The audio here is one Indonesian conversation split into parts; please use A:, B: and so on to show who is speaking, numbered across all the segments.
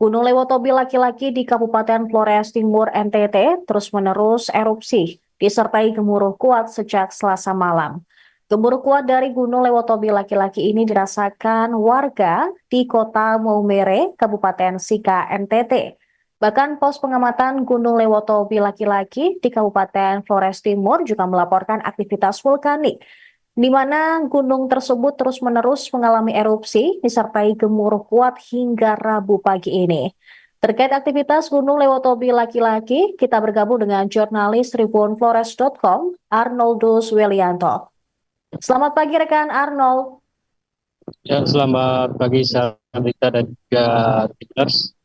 A: Gunung Lewotobi laki-laki di Kabupaten Flores Timur NTT terus-menerus erupsi, disertai gemuruh kuat sejak Selasa malam. Gemuruh kuat dari Gunung Lewotobi laki-laki ini dirasakan warga di Kota Maumere, Kabupaten Sika, NTT. Bahkan pos pengamatan Gunung Lewotobi laki-laki di Kabupaten Flores Timur juga melaporkan aktivitas vulkanik di mana gunung tersebut terus-menerus mengalami erupsi disertai gemuruh kuat hingga Rabu pagi ini. Terkait aktivitas Gunung Lewotobi laki-laki, kita bergabung dengan jurnalis tribunflores.com, Arnoldus Welianto. Selamat pagi rekan Arnold.
B: Ya, selamat pagi Sarita dan juga Tiplers.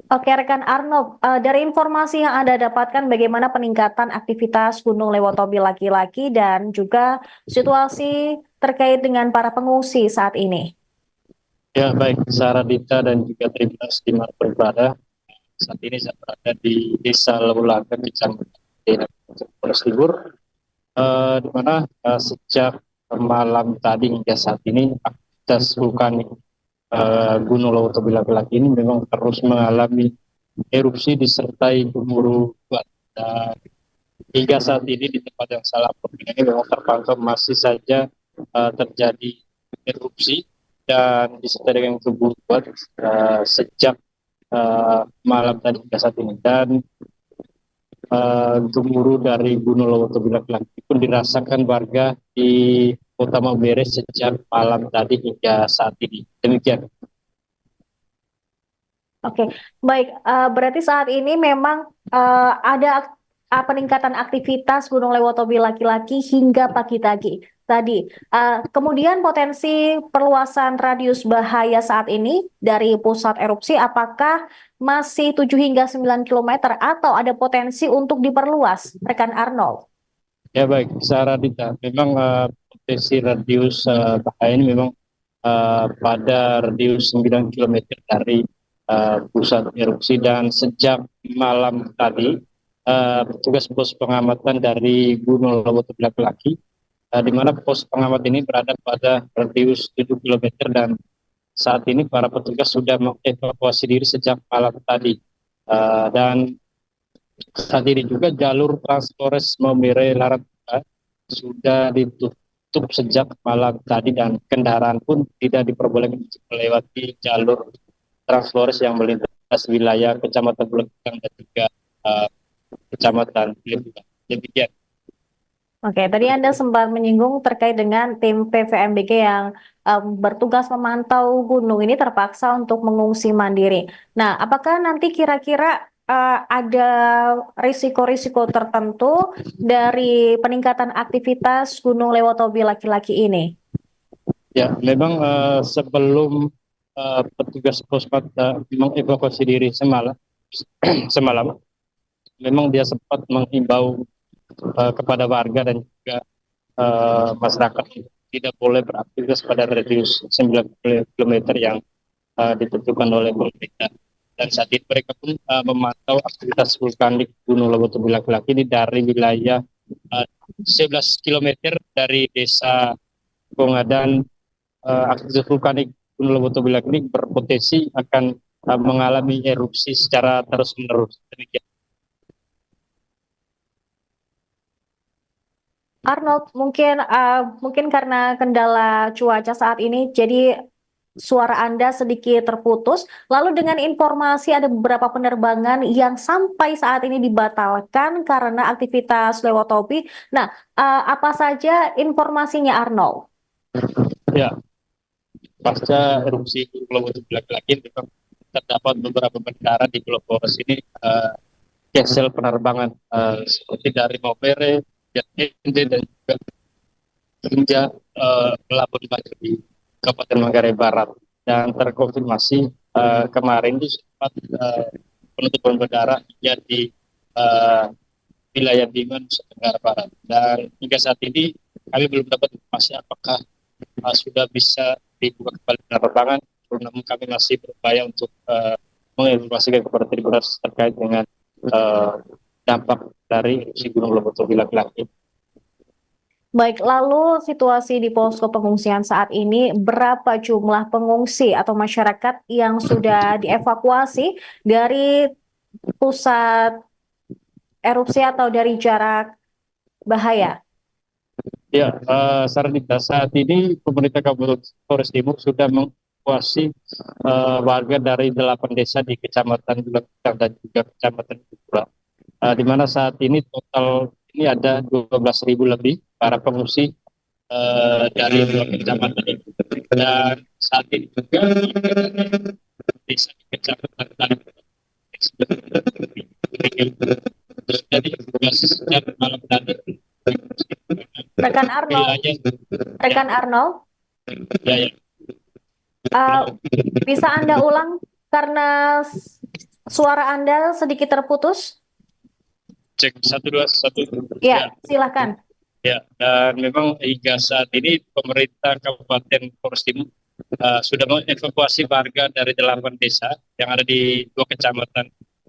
A: Oke rekan Arnold, dari informasi yang Anda dapatkan bagaimana peningkatan aktivitas Gunung Lewotobi laki-laki dan juga situasi terkait dengan para pengungsi saat ini?
B: Ya, baik Saradita dan juga Tiplers di mana berada. Saat ini saya berada di Desa Lewulaga, Kecamatan Flores Timur, di mana sejak malam tadi hingga saat ini aktivitas vulkanik Gunung Lewotobi laki-laki ini memang terus mengalami erupsi disertai gemuruh kuat. Dan hingga saat ini di tempat yang saya laporkan ini memang terpantau masih saja terjadi erupsi dan disertai dengan kebutuhan sejak malam tadi hingga saat ini. Dan gemuruh dari Gunung Lewotobi laki-laki pun dirasakan warga di Kota Maumere sejak malam tadi hingga saat ini. Demikian.
A: Oke, baik. Berarti saat ini memang ada peningkatan aktivitas Gunung Lewotobi laki-laki hingga pagi tadi. Kemudian potensi perluasan radius bahaya saat ini dari pusat erupsi apakah masih 7 hingga 9 kilometer atau ada potensi untuk diperluas, rekan Arnold?
B: Ya baik, Saradita. Memang potensi radius bahaya ini memang pada radius 9 kilometer dari pusat erupsi, dan sejak malam tadi petugas pos pengamatan dari Gunung Lewotobi laki-laki di mana pos pengamat ini berada pada radius 7 kilometer, dan saat ini para petugas sudah mengevakuasi diri sejak malam tadi. Dan saat ini juga jalur Transflores Maumere Larat sudah ditutup sejak malam tadi, dan kendaraan pun tidak diperbolehkan untuk melewati jalur Transflores yang melintas wilayah Kecamatan Bulekang dan juga uh, Kecamatan Bulekang. Demikian.
A: Oke, tadi Anda sempat menyinggung terkait dengan tim PVMBG yang bertugas memantau gunung ini terpaksa untuk mengungsi mandiri. Nah, apakah nanti kira-kira ada risiko-risiko tertentu dari peningkatan aktivitas Gunung Lewotobi laki-laki ini?
B: Ya, memang sebelum petugas pospat mengevakuasi diri semalam, memang dia sempat menghimbau kepada warga dan juga masyarakat tidak boleh beraktivitas pada radius 9 kilometer yang ditentukan oleh pemerintah. Dan saat ini mereka pun memantau aktivitas vulkanik Gunung Lewotobi laki-laki ini dari wilayah 11 kilometer dari desa Kongadan. Aktivitas vulkanik Gunung Lewotobi laki-laki berpotensi akan mengalami erupsi secara terus-menerus. Demikian.
A: Arnold, mungkin karena kendala cuaca saat ini, jadi suara Anda sedikit terputus. Lalu dengan informasi ada beberapa penerbangan yang sampai saat ini dibatalkan karena aktivitas Lewotobi. Nah, apa saja informasinya Arnold?
B: Ya, pasca erupsi Gunung Lewotobi laki-laki memang terdapat beberapa bandara di Pulau Flores ini cancel penerbangan seperti dari Maumere, Jati, dan juga hingga Labuan Bajo di Kabupaten Manggarai Barat. Dan terkonfirmasi kemarin itu sempat penutupan bandara di uh, wilayah Bima, Nusa Tenggara Barat. Dan hingga saat ini kami belum dapat informasi apakah sudah bisa dibuka kembali penerbangan. Namun kami masih berupaya untuk menginformasikan kepada tribuners terkait dengan dampak dari erupsi Gunung Lewotobi laki-laki.
A: Baik, lalu situasi di posko pengungsian saat ini, berapa jumlah pengungsi atau masyarakat yang sudah dievakuasi dari pusat erupsi atau dari jarak bahaya?
B: Ya, Sarnita, saat ini pemerintah Kabupaten Flores Timur sudah mengevakuasi warga dari 8 desa di Kecamatan Bulakang dan juga Kecamatan Kupula. Di mana saat ini total ini ada 12.000 lebih para pengungsi dari dua kecamatan ini. Dan saat ini juga desa di Kecamatan Tanah sudah dievakuasi sejak malam tadi.
A: Rekan Arnold,
B: Wilayah, ya,
A: rekan Arnold,
B: ya, ya.
A: uh, bisa Anda ulang karena suara Anda sedikit terputus?
B: Cek 121.
A: Ya,
B: Ya,
A: silakan.
B: ya. Dan memang hingga saat ini pemerintah Kabupaten Flores Timur sudah mengevakuasi warga dari 8 desa yang ada di 2 kecamatan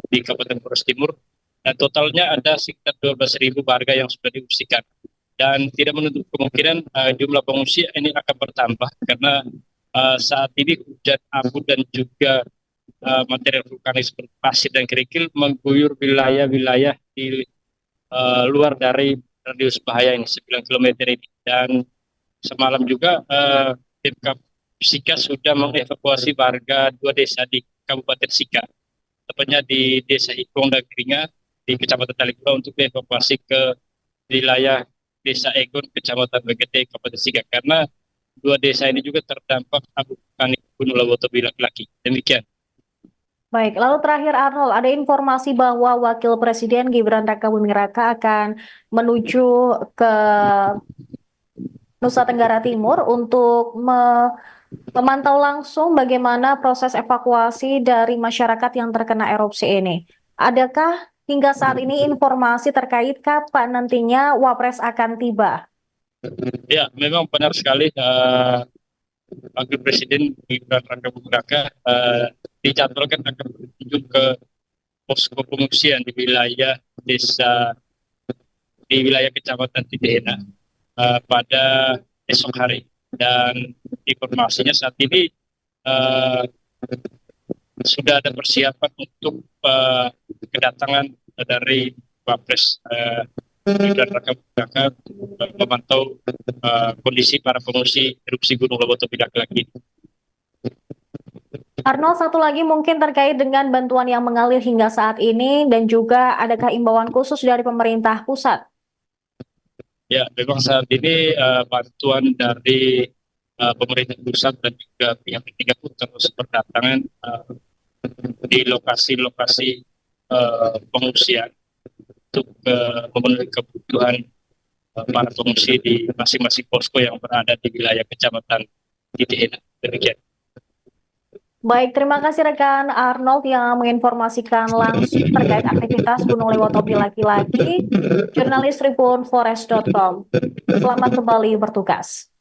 B: di Kabupaten Flores Timur. Dan totalnya ada sekitar 12.000 warga yang sudah diungsikan. Dan tidak menutup kemungkinan jumlah pengungsi ini akan bertambah karena saat ini hujan abu dan juga material vulkanis seperti pasir dan kerikil mengguyur wilayah-wilayah di luar dari radius bahaya ini 9 km ini. Dan semalam juga tim Sika sudah mengevakuasi warga 2 desa di Kabupaten Sika, tepatnya di Desa Ikong dan Keringa di Kecamatan Talikula untuk dievakuasi ke wilayah Desa Egon, Kecamatan Begete, Kabupaten Sika, karena 2 desa ini juga terdampak abu vulkanik Gunung Lewotobila laki-laki. Demikian.
A: Baik, lalu terakhir Arnold, ada informasi bahwa Wakil Presiden Gibran Rakabuming Raka akan menuju ke Nusa Tenggara Timur untuk memantau langsung bagaimana proses evakuasi dari masyarakat yang terkena erupsi ini. Adakah hingga saat ini informasi terkait kapan nantinya Wapres akan tiba?
B: Ya, memang benar sekali. Wakil Presiden Gibran Raka Buming Raka dijadwalkan akan berkunjung ke posko pengungsian di wilayah Kecamatan Tidena pada esok hari. Dan informasinya saat ini uh, sudah ada persiapan untuk kedatangan dari Wapres Gibran Raka Buming Raka memantau kondisi para pengungsi erupsi Gunung Lewotobila laki.
A: Arnold, satu lagi mungkin terkait dengan bantuan yang mengalir hingga saat ini dan juga adakah imbauan khusus dari pemerintah pusat?
B: Ya, memang saat ini bantuan dari pemerintah pusat dan juga pihak ketiga pun terus berdatangan di lokasi-lokasi pengungsian untuk memenuhi kebutuhan para pengungsi di masing-masing posko yang berada di wilayah Kecamatan Tidena. Demikian.
A: Baik, terima kasih rekan Arnold yang menginformasikan langsung terkait aktivitas Gunung Lewotobi laki-laki, jurnalis tribunflores.com. Selamat kembali bertugas.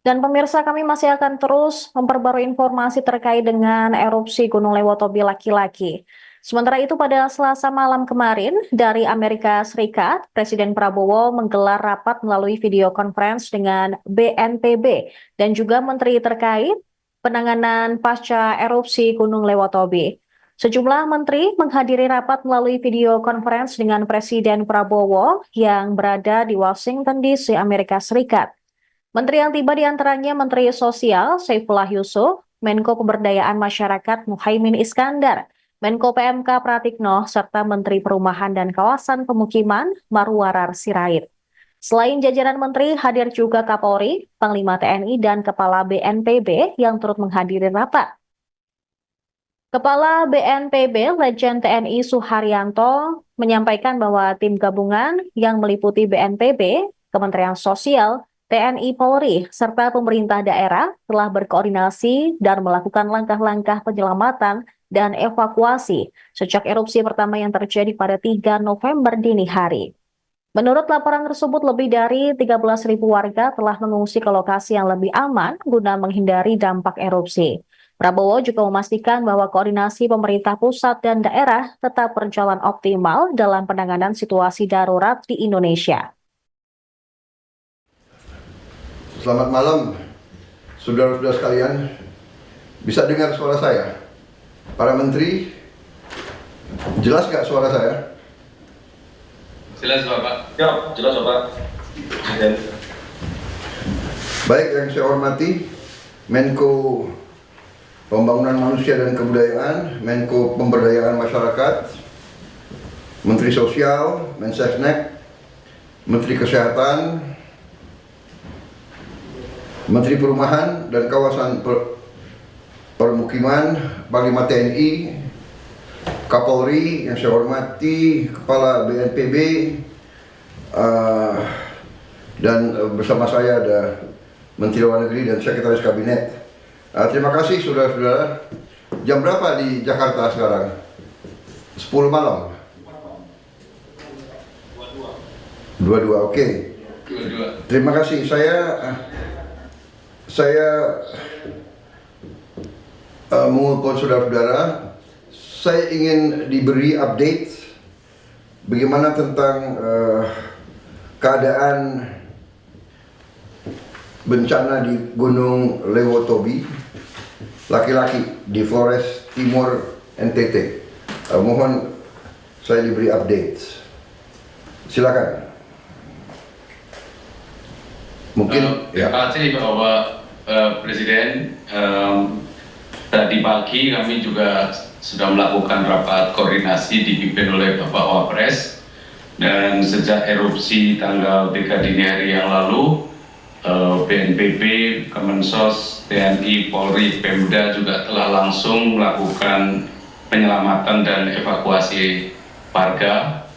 A: Dan pemirsa, kami masih akan terus memperbarui informasi terkait dengan erupsi Gunung Lewotobi laki-laki. Sementara itu pada Selasa malam kemarin dari Amerika Serikat, Presiden Prabowo menggelar rapat melalui video conference dengan BNPB dan juga menteri terkait penanganan pasca erupsi Gunung Lewotobi. Sejumlah menteri menghadiri rapat melalui video conference dengan Presiden Prabowo yang berada di Washington DC, Amerika Serikat. Menteri yang tiba diantaranya Menteri Sosial Saifullah Yusuf, Menko Pemberdayaan Masyarakat Muhaimin Iskandar, Menko PMK Pratikno, serta Menteri Perumahan dan Kawasan Pemukiman Marwarar Sirait. Selain jajaran menteri, hadir juga Kapolri, Panglima TNI, dan Kepala BNPB yang turut menghadiri rapat. Kepala BNPB Legend TNI Suharyanto menyampaikan bahwa tim gabungan yang meliputi BNPB, Kementerian Sosial, TNI Polri, serta pemerintah daerah telah berkoordinasi dan melakukan langkah-langkah penyelamatan dan evakuasi sejak erupsi pertama yang terjadi pada 3 November dini hari. Menurut laporan tersebut, lebih dari 13.000 warga telah mengungsi ke lokasi yang lebih aman guna menghindari dampak erupsi. Prabowo juga memastikan bahwa koordinasi pemerintah pusat dan daerah tetap berjalan optimal dalam penanganan situasi darurat di Indonesia.
C: Selamat malam, saudara-saudara sekalian. Bisa dengar suara saya? Para menteri, jelas nggak suara saya?
D: Jelas Bapak. Ya, jelas Bapak. Presiden.
C: Baik, yang saya hormati Menko Pembangunan Manusia dan Kebudayaan, Menko Pemberdayaan Masyarakat, Menteri Sosial, Mensesnek, Menteri Kesehatan, Menteri Perumahan dan Kawasan Permukiman, Panglima TNI, Kapolri yang saya hormati, Kepala BNPB, dan bersama saya ada Menteri Luar Negeri dan Sekretaris Kabinet. Terima kasih saudara-saudara. Jam berapa di Jakarta sekarang? 10 malam? 22, oke. Terima kasih. Saya mengumpulkan saudara-saudara. Saya ingin diberi update bagaimana tentang keadaan bencana di Gunung Lewotobi, laki-laki di Flores Timur NTT. Mohon saya diberi update. Silakan. Mungkin
D: terima kasih Bapak Presiden. Tadi pagi kami juga sudah melakukan rapat koordinasi dipimpin oleh Bapak Wapres, dan sejak erupsi tanggal 3 dini hari yang lalu, BNPB, Kemensos, TNI, Polri, Pemda juga telah langsung melakukan penyelamatan dan evakuasi warga,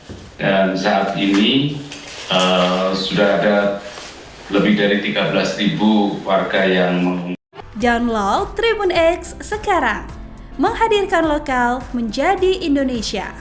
D: dan saat ini sudah ada lebih dari 13.000 warga yang mengungsi.
E: Download Tribun X sekarang, menghadirkan lokal menjadi Indonesia.